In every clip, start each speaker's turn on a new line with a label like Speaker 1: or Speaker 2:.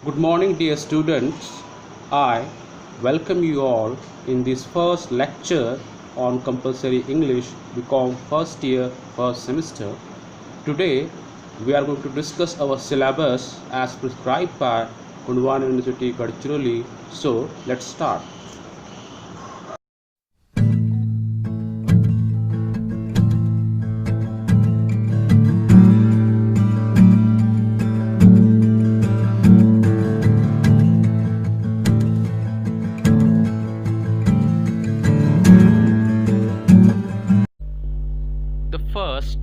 Speaker 1: Good morning, dear students. I welcome you all in this first lecture on compulsory English BCom first year, first semester. Today, we are going to discuss our syllabus as prescribed by Gondwana University, Gadchiroli. So, let's start. The first,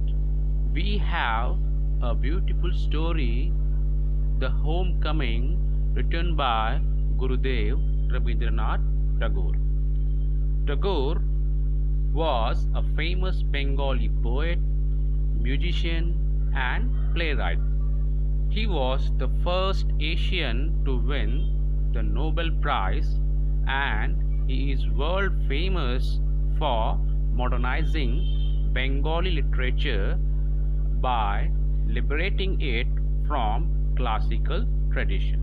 Speaker 1: we have a beautiful story, The Homecoming, written by Gurudev Rabindranath Tagore. Tagore was a famous Bengali poet, musician, and playwright. He was the first Asian to win the Nobel Prize, and he is world famous for modernizing Bengali literature by liberating it from classical tradition.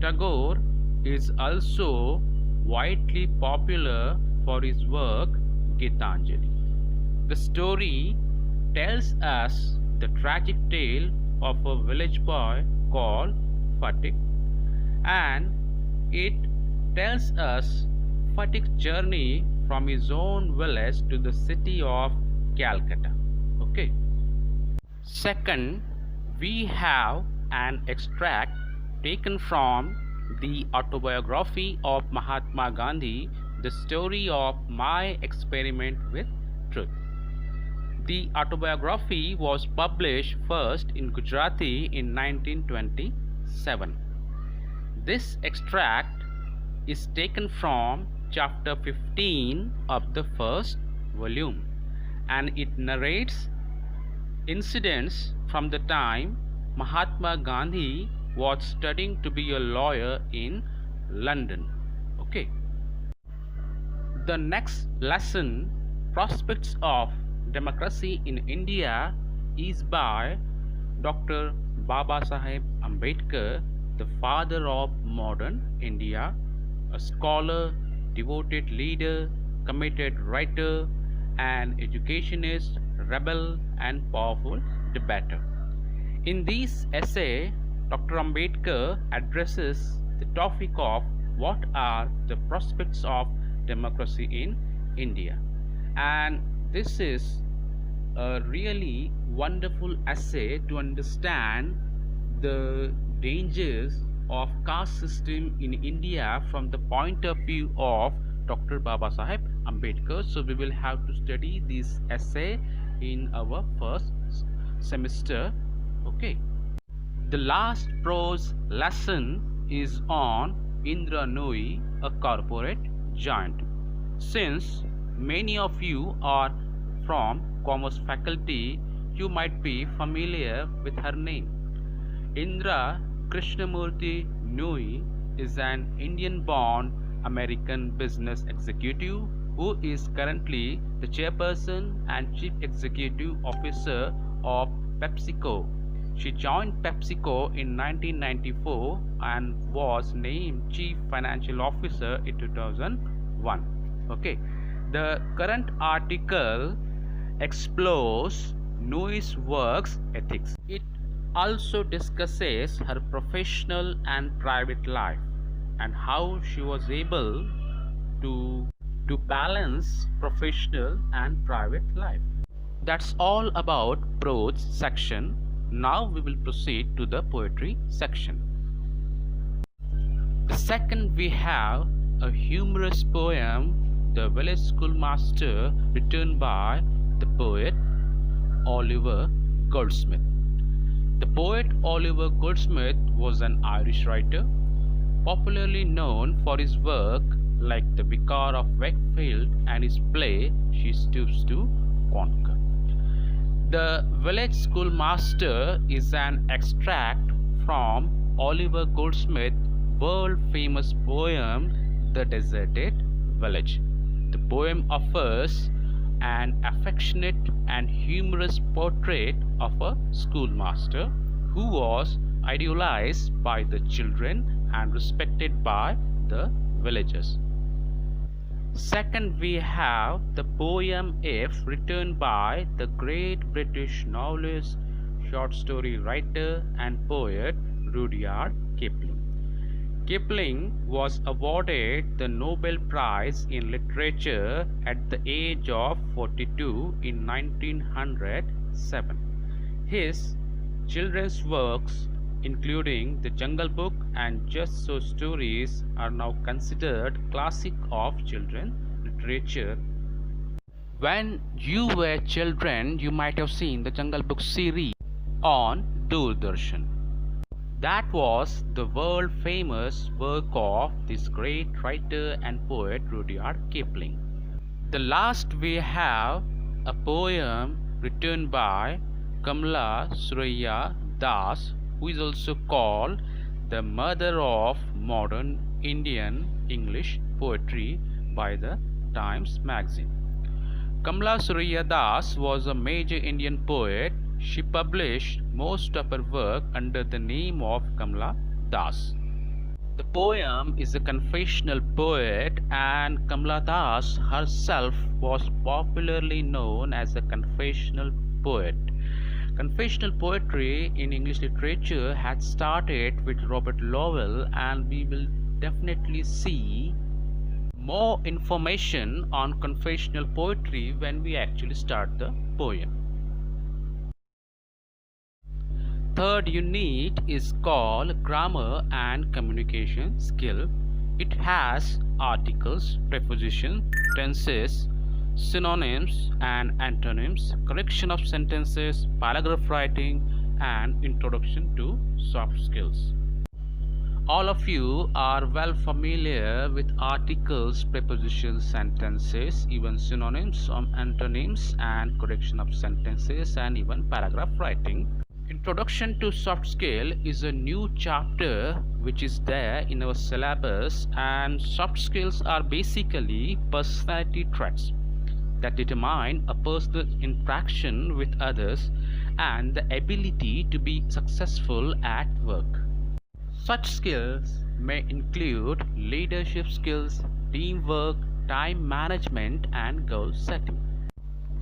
Speaker 1: Tagore is also widely popular for his work Gitanjali. The story tells us the tragic tale of a village boy called Phatik, and it tells us Phatik's journey from his own village to the city of Calcutta. Okay. Second, we have an extract taken from the autobiography of Mahatma Gandhi, The Story of My Experiment with Truth. The autobiography was published first in Gujarati in 1927. This extract is taken from chapter 15 of the first volume, and it narrates incidents from the time Mahatma Gandhi was studying to be a lawyer in London. Okay. The next lesson, Prospects of Democracy in India, is by Dr. Babasaheb Ambedkar, the father of modern India, a scholar, devoted leader, committed writer, an educationist, rebel, and powerful debater. In this essay, Dr. Ambedkar addresses the topic of what are the prospects of democracy in India. And this is a really wonderful essay to understand the dangers of caste system in India from the point of view of Dr. Babasaheb Ambedkar. So we will have to study this essay in our first semester. Okay. The last prose lesson is on Indra Nooyi, a corporate giant. Since many of you are from commerce faculty, you might be familiar with her name. Indra Krishnamurti Nooyi is an Indian-born American business executive who is currently the chairperson and chief executive officer of PepsiCo. She joined PepsiCo in 1994 and was named chief financial officer in 2001. Okay, the current article explores Nooyi's works ethics. It also discusses her professional and private life and how she was able to balance professional and private life. That's all about prose section. Now we will proceed to the poetry section. The second, we have a humorous poem, The Village Schoolmaster, written by the poet Oliver Goldsmith. The poet Oliver Goldsmith was an Irish writer, popularly known for his work like The Vicar of Wakefield and his play She Stoops to Conquer. The Village Schoolmaster is an extract from Oliver Goldsmith's world-famous poem The Deserted Village. The poem offers an affectionate and humorous portrait of a schoolmaster who was idealized by the children and respected by the villagers. Second, we have the poem If, written by the great British novelist, short story writer, and poet Rudyard Kipling. Kipling was awarded the Nobel Prize in Literature at the age of 42 in 1907. His children's works, including The Jungle Book and Just So Stories, are now considered classic of children's literature. When you were children, you might have seen the Jungle Book series on Doordarshan. That was the world famous work of this great writer and poet Rudyard Kipling. The last, we have a poem written by Kamla Surya Das, who is also called the mother of modern Indian English poetry by the Times magazine. Kamla Surya Das was a major Indian poet. She published most of her work under the name of Kamla Das. The poem is a confessional poet, and Kamla Das herself was popularly known as a confessional poet. Confessional poetry in English literature had started with Robert Lowell, and we will definitely see more information on confessional poetry when we actually start the poem. Third unit is called Grammar and Communication Skill. It has articles, prepositions, tenses, synonyms and antonyms, correction of sentences, paragraph writing, and introduction to soft skills. All of you are well familiar with articles, prepositions, sentences, even synonyms, antonyms, and correction of sentences, and even paragraph writing. Introduction to soft skill is a new chapter which is there in our syllabus, and soft skills are basically personality traits that determine a person's interaction with others and the ability to be successful at work. Such skills may include leadership skills, teamwork, time management, and goal setting.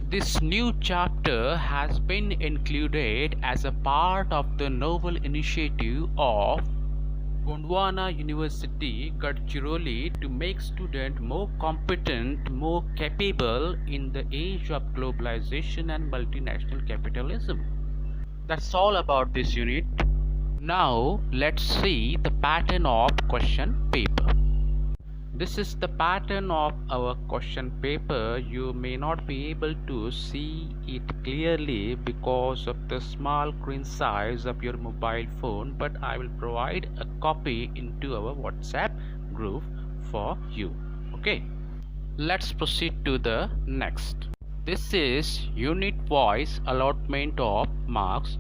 Speaker 1: This new chapter has been included as a part of the novel initiative of Gondwana University, Gadchiroli, to make students more competent, more capable in the age of globalization and multinational capitalism. That's all about this unit. Now let's see the pattern of question paper. This is the pattern of our question paper. You may not be able to see it clearly because of the small screen size of your mobile phone, but I will provide a copy into our WhatsApp group for you. Okay, let's proceed to the next. This is unit wise allotment of marks.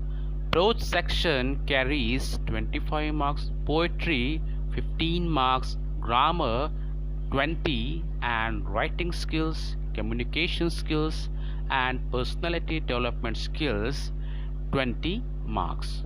Speaker 1: Prose section carries 25 marks, poetry 15 marks, grammar 20, and writing skills, communication skills, and personality development skills 20 marks.